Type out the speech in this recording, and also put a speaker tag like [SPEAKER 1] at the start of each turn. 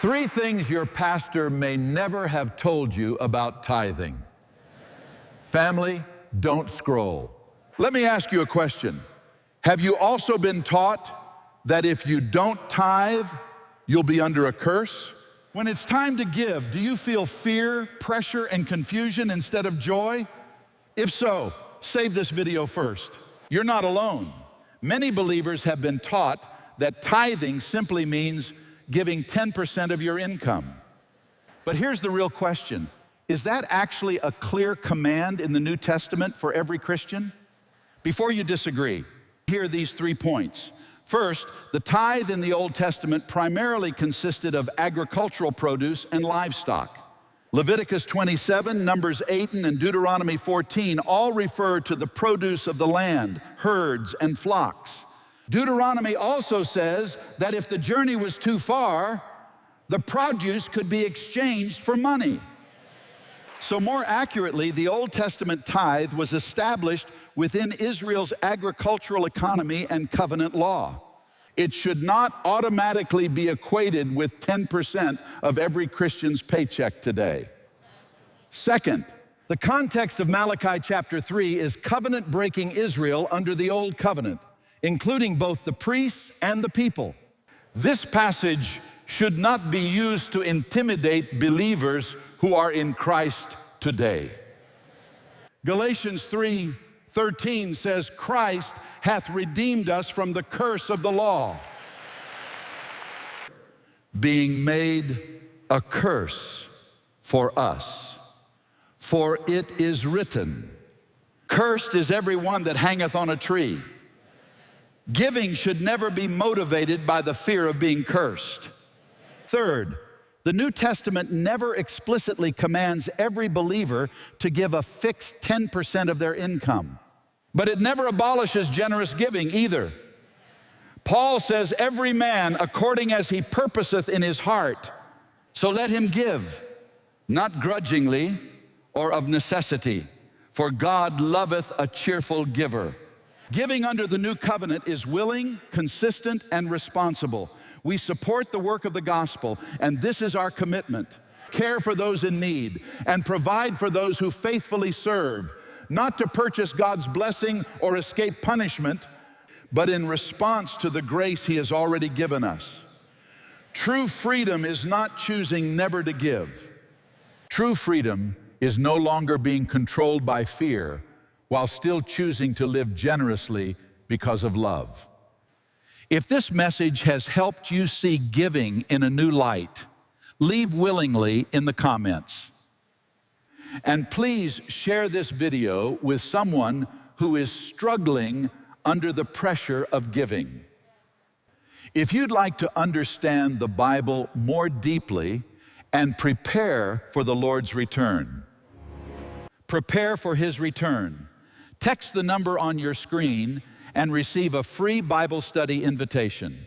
[SPEAKER 1] 3 things your pastor may never have told you about tithing. Family, don't scroll. Let me ask you a question. Have you also been taught that if you don't tithe, you'll be under a curse? When it's time to give, do you feel fear, pressure, and confusion instead of joy? If so, save this video first. You're not alone. Many believers have been taught that tithing simply means giving 10% of your income. But here's the real question. Is that actually a clear command in the New Testament for every Christian? Before you disagree, here are these 3 points. First, the tithe in the Old Testament primarily consisted of agricultural produce and livestock. Leviticus 27, Numbers 8, and Deuteronomy 14 all refer to the produce of the land, herds, and flocks. Deuteronomy also says that if the journey was too far, the produce could be exchanged for money. So more accurately, the Old Testament tithe was established within Israel's agricultural economy and covenant law. It should not automatically be equated with 10% of every Christian's paycheck today. Second, the context of Malachi chapter 3 is covenant-breaking Israel under the Old Covenant, including both the priests and the people. This passage should not be used to intimidate believers who are in Christ today. Galatians 3:13 says, Christ hath redeemed us from the curse of the law, being made a curse for us. For it is written, cursed is every one that hangeth on a tree. Giving should never be motivated by the fear of being cursed. Third, the New Testament never explicitly commands every believer to give a fixed 10% of their income. But it never abolishes generous giving either. Paul says, every man according as he purposeth in his heart, so let him give, not grudgingly or of necessity, for God loveth a cheerful giver. Giving under the new covenant is willing, consistent, and responsible. We support the work of the gospel, and this is our commitment. Care for those in need and provide for those who faithfully serve, not to purchase God's blessing or escape punishment, but in response to the grace He has already given us. True freedom is not choosing never to give. True freedom is no longer being controlled by fear, while still choosing to live generously because of love. If this message has helped you see giving in a new light, leave willingly in the comments. And please share this video with someone who is struggling under the pressure of giving. If you'd like to understand the Bible more deeply and prepare for the Lord's return, prepare for His return, text the number on your screen and receive a free Bible study invitation.